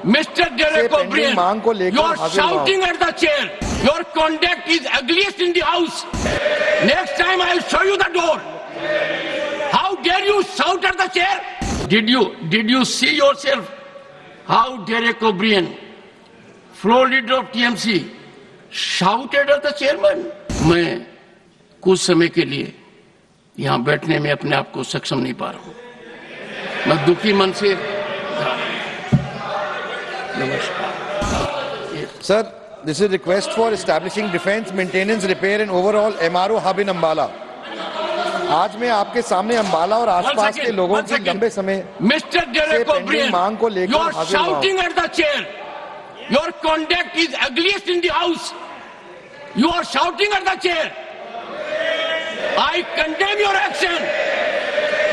Mr. Derek O'Brien, you are shouting at the chair. Your conduct is ugliest in the house. Next time I will show you the door. How dare you shout at the chair? Did you see yourself? How Derek O'Brien, floor leader of TMC, shouted at the chairman? मैं कुछ समय के लिए यहाँ बैठने में अपने आप को सक्षम नहीं पा रहा हूँ. मैं दुखी मन से. Sir, this is a request for establishing defense, maintenance, repair and overall MRO hub in Ambala. आज मैं आपके सामने अंबाला और आसपास के लोगों की लंबे समय से पेंडिंग मांग को लेकर हाजिर हुआ हूं. You are shouting at the chair. Your conduct is ugliest in the house. You are shouting at the chair. I condemn your action.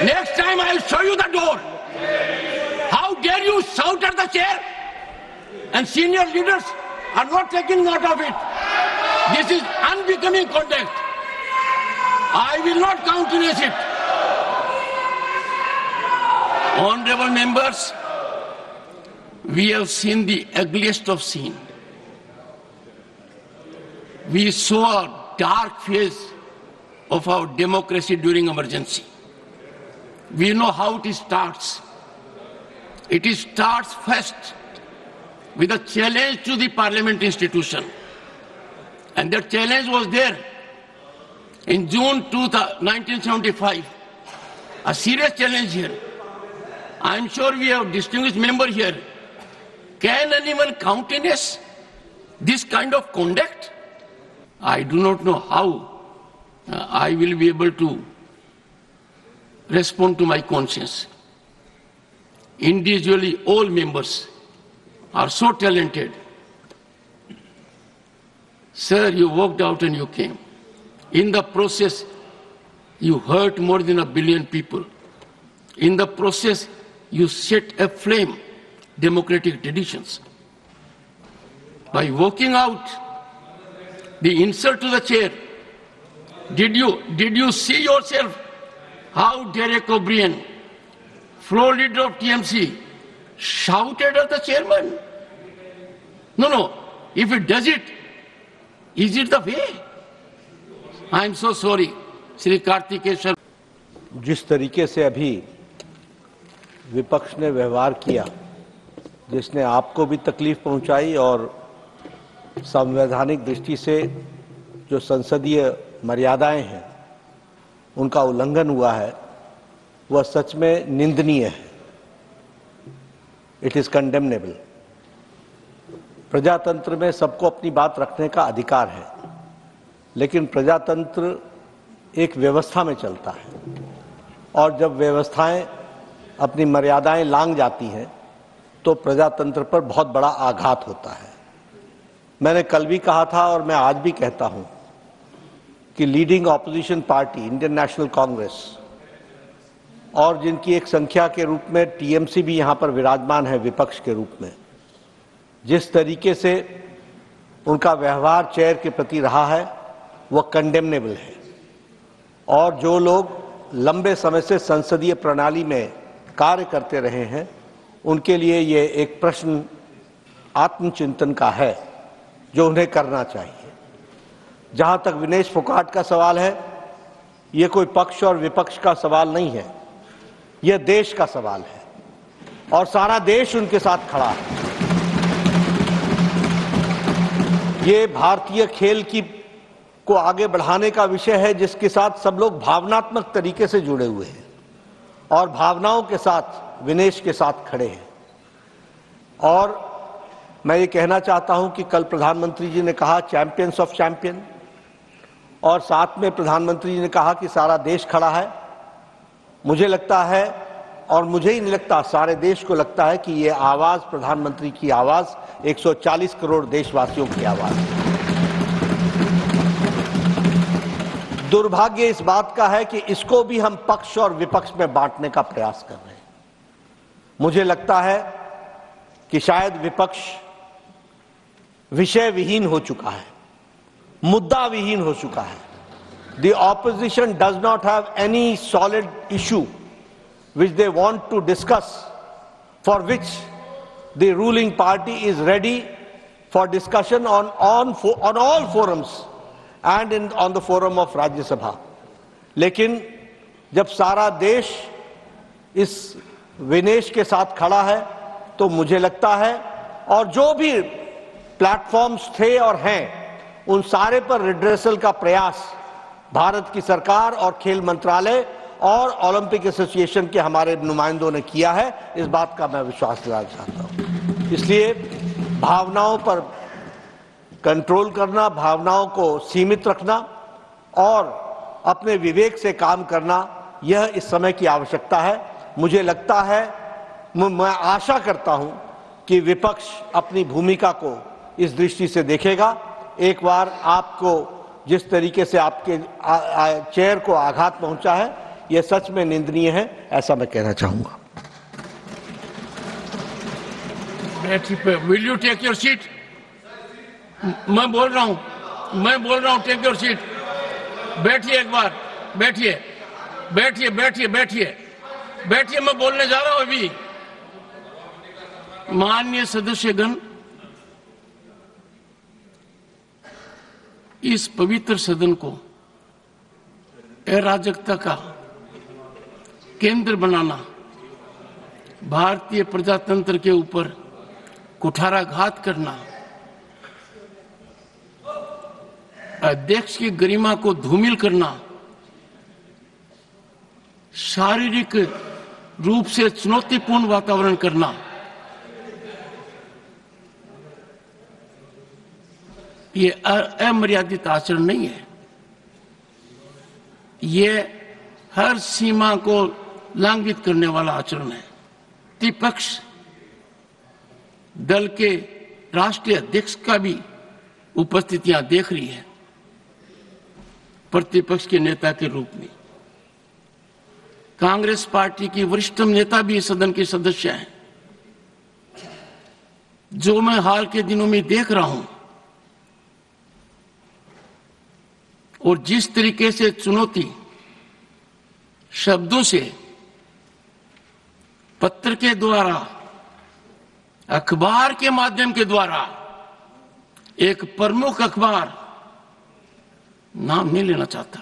Next time I will show you the door. How dare you shout at the chair? And senior leaders are not taking note of it. This is unbecoming conduct. I will not countenance it. Honorable members, we have seen the ugliest of scene. We saw a dark phase of our democracy during emergency. We know how it starts. It starts first with a challenge to the parliament institution. And that challenge was there in June 1975. A serious challenge here. I am sure we have distinguished member here. Can anyone countenance this kind of conduct? I do not know how I will be able to respond to my conscience. Individually, all members are so talented. Sir, you walked out and you came. In the process, you hurt more than 1 billion people. In the process, you set aflame democratic traditions. By walking out, the insult to the chair, did you see yourself? How Derek O'Brien, floor leader of TMC, shouted at the chairman? No. If it does it, is it the way? I am so sorry, Shri Karthikeshwar. जिस तरीके से अभी विपक्ष ने व्यवहार किया, जिसने आपको भी तकलीफ पहुंचाई और संवैधानिक दृष्टि से जो संसदीय मर्यादाएं हैं उनका उल्लंघन हुआ है, वह सच में निंदनीय है. It is condemnable. प्रजातंत्र में सबको अपनी बात रखने का अधिकार है, लेकिन प्रजातंत्र एक व्यवस्था में चलता है और जब व्यवस्थाएं अपनी मर्यादाएं लांघ जाती हैं तो प्रजातंत्र पर बहुत बड़ा आघात होता है. मैंने कल भी कहा था और मैं आज भी कहता हूं कि leading opposition party Indian national Congress और जिनकी एक संख्या के रूप में टीएमसी भी यहां पर विराजमान है विपक्ष के रूप में, जिस तरीके से उनका व्यवहार चेयर के प्रति रहा है वह कंडेमनेबल है. और जो लोग लंबे समय से संसदीय प्रणाली में कार्य करते रहे हैं उनके लिए ये एक प्रश्न आत्मचिंतन का है जो उन्हें करना चाहिए. जहां तक विनेश फोगाट का सवाल है, ये कोई पक्ष और विपक्ष का सवाल नहीं है, यह देश का सवाल है और सारा देश उनके साथ खड़ा है. ये भारतीय खेल को आगे बढ़ाने का विषय है जिसके साथ सब लोग भावनात्मक तरीके से जुड़े हुए हैं और भावनाओं के साथ विनेश के साथ खड़े हैं. और मैं ये कहना चाहता हूं कि कल प्रधानमंत्री जी ने कहा चैंपियंस ऑफ चैंपियन, और साथ में प्रधानमंत्री जी ने कहा कि सारा देश खड़ा है. मुझे लगता है, और मुझे ही नहीं लगता, सारे देश को लगता है कि ये आवाज प्रधानमंत्री की आवाज 140 करोड़ देशवासियों की आवाज है. दुर्भाग्य इस बात का है कि इसको भी हम पक्ष और विपक्ष में बांटने का प्रयास कर रहे हैं. मुझे लगता है कि शायद विपक्ष विषय विहीन हो चुका है, मुद्दा विहीन हो चुका है. The opposition does not have any solid issue which they want to discuss, for which the ruling party is ready for discussion on all forums and on the forum of Rajya Sabha. लेकिन जब सारा देश इस विनेश के साथ खड़ा है तो मुझे लगता है, और जो भी प्लेटफॉर्म्स थे और हैं, उन सारे पर रिड्रेसल का प्रयास भारत की सरकार और खेल मंत्रालय और ओलंपिक एसोसिएशन के हमारे नुमाइंदों ने किया है। इस बात का मैं विश्वास दिलाना चाहता हूं। इसलिए भावनाओं पर कंट्रोल करना, भावनाओं को सीमित रखना और अपने विवेक से काम करना, यह इस समय की आवश्यकता है। मुझे लगता है, मैं आशा करता हूं कि विपक्ष अपनी भूमिका को इस दृष्टि से देखेगा। एक बार आपको जिस तरीके से आपके चेयर को आघात पहुंचा है, यह सच में निंदनीय है, ऐसा मैं कहना चाहूंगा। Will you take your seat? मैं बोल रहा हूं, टेक योर सीट। बैठिए, एक बार बैठिए, मैं बोलने जा रहा हूं अभी। माननीय सदस्यगण, इस पवित्र सदन को अराजकता का केंद्र बनाना, भारतीय प्रजातंत्र के ऊपर कुठाराघात करना, अध्यक्ष की गरिमा को धूमिल करना, शारीरिक रूप से चुनौतीपूर्ण वातावरण करना, ये अमर्यादित आचरण नहीं है। ये हर सीमा को लंघित करने वाला आचरण है। विपक्ष दल के राष्ट्रीय अध्यक्ष का भी उपस्थितियां देख रही है, प्रतिपक्ष के नेता के रूप में। कांग्रेस पार्टी की वरिष्ठ नेता भी सदन के सदस्य हैं। जो मैं हाल के दिनों में देख रहा हूं और जिस तरीके से चुनौती शब्दों से, पत्र के द्वारा, अखबार के माध्यम के द्वारा, एक प्रमुख अखबार, नाम नहीं लेना चाहता,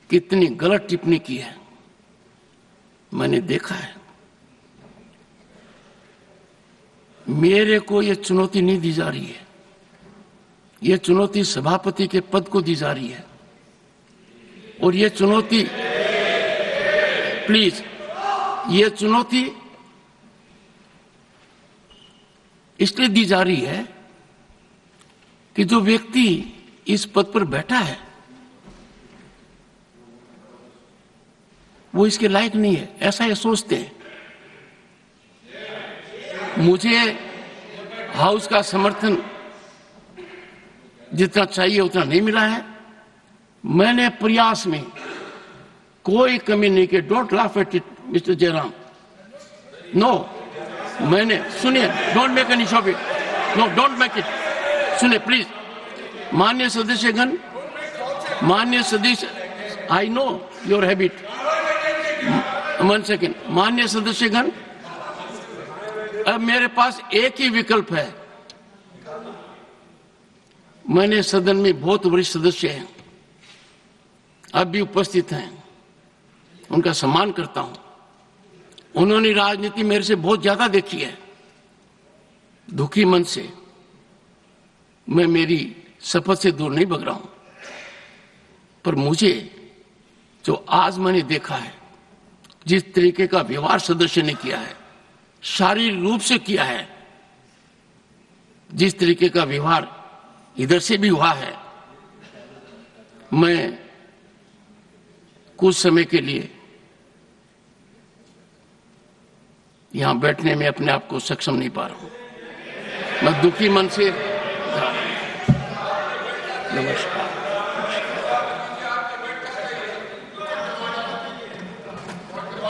कितनी गलत टिप्पणी की है, मैंने देखा है। मेरे को यह चुनौती नहीं दी जा रही है, यह चुनौती सभापति के पद को दी जा रही है। और यह चुनौती, प्लीज, यह चुनौती इसलिए दी जा रही है कि जो व्यक्ति इस पद पर बैठा है वो इसके लायक नहीं है, ऐसा ये सोचते हैं। मुझे हाउस का समर्थन जितना चाहिए उतना नहीं मिला है। मैंने प्रयास में कोई कमी नहीं की। Don't laugh at it mister Jairam. No, मैंने, सुनिए, don't make any show off it, no, don't make it. सुनिए प्लीज, माननीय सदस्यगण, माननीय सदस्य, I know your habit, 1 second. माननीय सदस्यगण, अब मेरे पास एक ही विकल्प है। मैंने सदन में बहुत वरिष्ठ सदस्य हैं, अब भी उपस्थित हैं, उनका सम्मान करता हूं। उन्होंने राजनीति मेरे से बहुत ज्यादा देखी है। दुखी मन से मैं मेरी शपथ से दूर नहीं भग रहा हूं, पर मुझे जो आज मैंने देखा है, जिस तरीके का व्यवहार सदस्य ने किया है, शारीरिक रूप से किया है, जिस तरीके का व्यवहार इधर से भी हुआ है, मैं कुछ समय के लिए यहां बैठने में अपने आप को सक्षम नहीं पा रहा हूं। मैं दुखी मन से, नमस्कार।